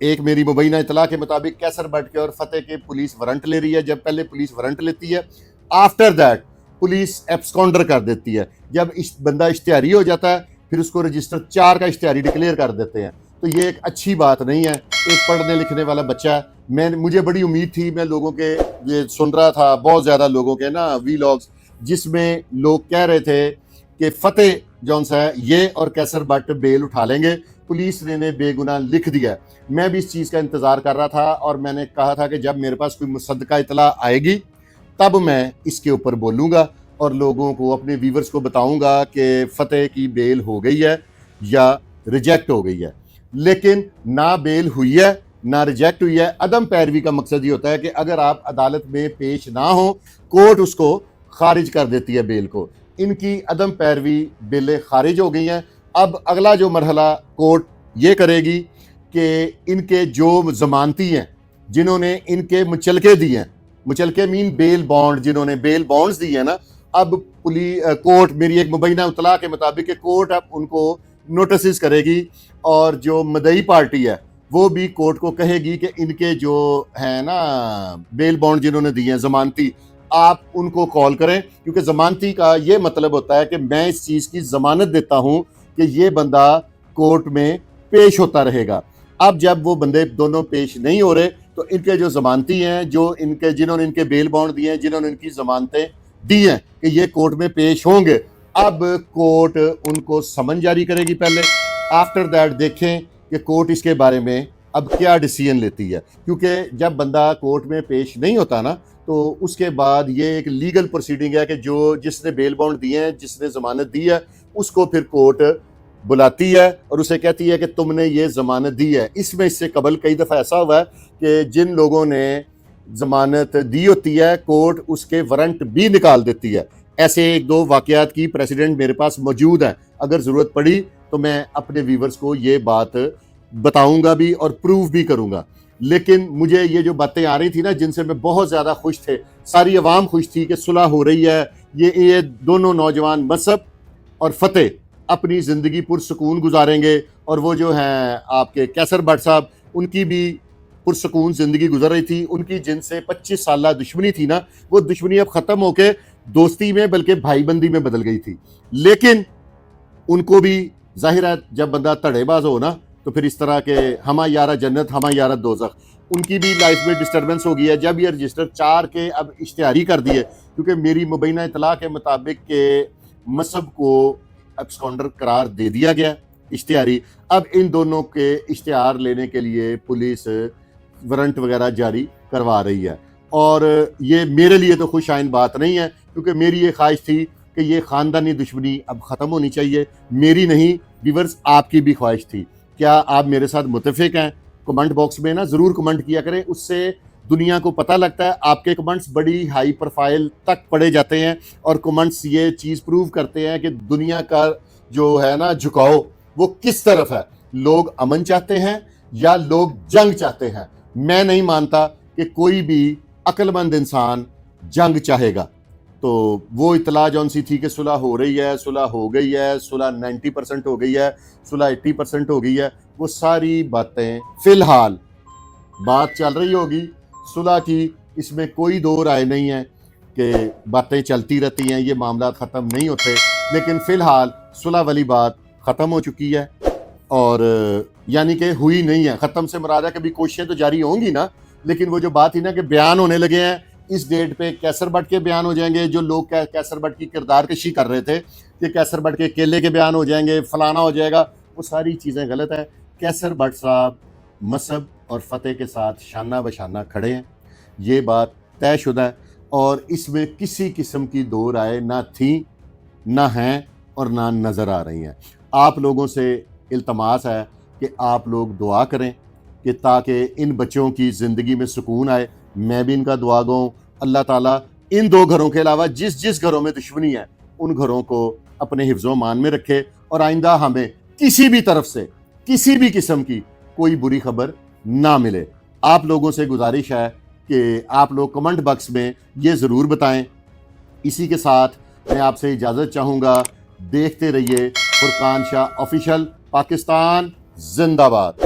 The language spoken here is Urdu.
ایک میری مبینہ اطلاع کے مطابق کیسر بٹ کے اور فتح کے پولیس وارنٹ لے رہی ہے. جب پہلے پولیس وارنٹ لیتی ہے, آفٹر دیٹ پولیس ایبسکونڈر کر دیتی ہے. جب بندہ اشتہاری ہو جاتا ہے پھر اس کو رجسٹر 4 کا اشتہاری ڈکلیئر کر دیتے ہیں. تو یہ ایک اچھی بات نہیں ہے. ایک پڑھنے لکھنے والا بچہ ہے, مجھے بڑی امید تھی, میں لوگوں کے یہ سن رہا تھا, بہت زیادہ لوگوں کے نا وی لاگز, جس میں لوگ کہہ رہے تھے کہ فتح جون سا ہے یہ اور کیسر بٹ بیل اٹھا لیں گے, پولیس نے انہیں بے گناہ لکھ دیا. میں بھی اس چیز کا انتظار کر رہا تھا اور میں نے کہا تھا کہ جب میرے پاس کوئی مصدقہ اطلاع آئے گی تب میں اس کے اوپر بولوں گا اور لوگوں کو, اپنے ویورز کو بتاؤں گا کہ فتح کی بیل ہو گئی ہے یا ریجیکٹ ہو گئی ہے. لیکن نہ بیل ہوئی ہے نہ ریجیکٹ ہوئی ہے. عدم پیروی کا مقصد یہ ہوتا ہے کہ اگر آپ عدالت میں پیش نہ ہوں, کورٹ اس کو خارج کر دیتی ہے بیل کو. ان کی عدم پیروی بیلیں خارج ہو گئی ہیں. اب اگلا جو مرحلہ کورٹ یہ کرے گی کہ ان کے جو ضمانتی ہیں جنہوں نے ان کے مچلکے دیے ہیں, مچلکے مین بیل بانڈ, جنہوں نے بیل بانڈز دی ہیں نا, اب کورٹ, میری ایک مبینہ اطلاع کے مطابق کہ کورٹ اب ان کو نوٹسز کرے گی اور جو مدعی پارٹی ہے وہ بھی کورٹ کو کہے گی کہ ان کے جو ہیں نا بیل بانڈ جنہوں نے دیے ہیں ضمانتی, آپ ان کو کال کریں, کیونکہ ضمانتی کا یہ مطلب ہوتا ہے کہ میں اس چیز کی ضمانت دیتا ہوں کہ یہ بندہ کورٹ میں پیش ہوتا رہے گا. اب جب وہ بندے دونوں پیش نہیں ہو رہے تو ان کے جو ضمانتی ہیں, جو ان کے جنہوں نے ان کے بیل بانڈ دیے ہیں, جنہوں نے ان کی ضمانتیں دی ہیں کہ یہ کورٹ میں پیش ہوں گے, اب کورٹ ان کو سمن جاری کرے گی پہلے. آفٹر دیٹ دیکھیں کہ کورٹ اس کے بارے میں اب کیا ڈیسیژن لیتی ہے, کیونکہ جب بندہ کورٹ میں پیش نہیں ہوتا نا تو اس کے بعد یہ ایک لیگل پروسیڈنگ ہے کہ جس نے بیل بانڈ دیے ہیں, جس نے ضمانت دی ہے, اس کو پھر کورٹ بلاتی ہے اور اسے کہتی ہے کہ تم نے یہ ضمانت دی ہے. اس سے قبل کئی دفعہ ایسا ہوا ہے کہ جن لوگوں نے ضمانت دی ہوتی ہے کورٹ اس کے وارنٹ بھی نکال دیتی ہے. ایسے 1-2 واقعات کی پریسیڈنٹ میرے پاس موجود ہیں, اگر ضرورت پڑی تو میں اپنے ویورز کو یہ بات بتاؤں گا بھی اور پروف بھی کروں گا. لیکن مجھے یہ جو باتیں آ رہی تھی نا, جن سے میں بہت زیادہ خوش تھے, ساری عوام خوش تھی کہ صلح ہو رہی ہے, یہ دونوں نوجوان مصعب اور فتح اپنی زندگی پرسکون گزاریں گے, اور وہ جو ہیں آپ کے کیسر بٹ صاحب, ان کی بھی پرسکون زندگی گزر رہی تھی. ان کی جن سے 25 سالہ دشمنی تھی نا, وہ دشمنی اب ختم ہو کے دوستی میں بلکہ بھائی بندی میں بدل گئی تھی. لیکن ان کو بھی ظاہر ہے جب بندہ تڑے باز ہو نا تو پھر اس طرح کے ہمہ یارہ جنت ہمہ یارہ دوزخ, ان کی بھی لائف میں ڈسٹربنس ہو گئی ہے. جب یہ رجسٹر 4 کے اب اشتہاری کر دیے, کیونکہ میری مبینہ اطلاع کے مطابق کہ مصعب کو ایبسکونڈر قرار دے دیا گیا اشتہاری, اب ان دونوں کے اشتہار لینے کے لیے پولیس وارنٹ وغیرہ جاری کروا رہی ہے. اور یہ میرے لیے تو خوش آئند بات نہیں ہے, کیونکہ میری یہ خواہش تھی کہ یہ خاندانی دشمنی اب ختم ہونی چاہیے. میری نہیں ویورز, آپ کی بھی خواہش تھی. کیا آپ میرے ساتھ متفق ہیں؟ کمنٹ باکس میں نا ضرور کمنٹ کیا کریں, اس سے دنیا کو پتہ لگتا ہے. آپ کے کمنٹس بڑی ہائی پروفائل تک پڑھے جاتے ہیں اور کمنٹس یہ چیز پروو کرتے ہیں کہ دنیا کا جو ہے نا جھکاؤ وہ کس طرف ہے. لوگ امن چاہتے ہیں یا لوگ جنگ چاہتے ہیں؟ میں نہیں مانتا کہ کوئی بھی عقل مند انسان جنگ چاہے گا. تو وہ اطلاع جون سی تھی کہ صلح ہو رہی ہے, صلح ہو گئی ہے, صلح 90% ہو گئی ہے, صلح 80% ہو گئی ہے, وہ ساری باتیں فی الحال بات چل رہی ہوگی صلح کی, اس میں کوئی دو رائے نہیں ہے کہ باتیں چلتی رہتی ہیں, یہ معاملات ختم نہیں ہوتے. لیکن فی الحال صلح والی بات ختم ہو چکی ہے, اور یعنی کہ ہوئی نہیں ہے. ختم سے مراد ہے کہ بھی کوششیں تو جاری ہوں گی نا, لیکن وہ جو بات تھی نا کہ بیان ہونے لگے ہیں, اس ڈیٹ پہ کیسر بٹ کے بیان ہو جائیں گے. جو لوگ کیسر بٹ کی کردار کشی کر رہے تھے کہ کیسر بٹ کے کیلے کے بیان ہو جائیں گے, فلانا ہو جائے گا, وہ ساری چیزیں غلط ہیں. کیسر بٹ صاحب مصعب اور فتح کے ساتھ شانہ بشانہ کھڑے ہیں, یہ بات طے شدہ ہے, اور اس میں کسی قسم کی دو رائے نہ تھیں, نہ ہیں, اور نہ نظر آ رہی ہیں. آپ لوگوں سے التماس ہے کہ آپ لوگ دعا کریں کہ تاکہ ان بچوں کی زندگی میں سکون آئے. میں بھی ان کا دعا گو ہوں. اللہ تعالیٰ ان 2 گھروں کے علاوہ جس گھروں میں دشمنی ہے ان گھروں کو اپنے حفظ و امان میں رکھے, اور آئندہ ہمیں کسی بھی طرف سے کسی بھی قسم کی کوئی بری خبر نہ ملے. آپ لوگوں سے گزارش ہے کہ آپ لوگ کمنٹ باکس میں یہ ضرور بتائیں. اسی کے ساتھ میں آپ سے اجازت چاہوں گا. دیکھتے رہیے فرقان شاہ آفیشل. پاکستان زندہ باد.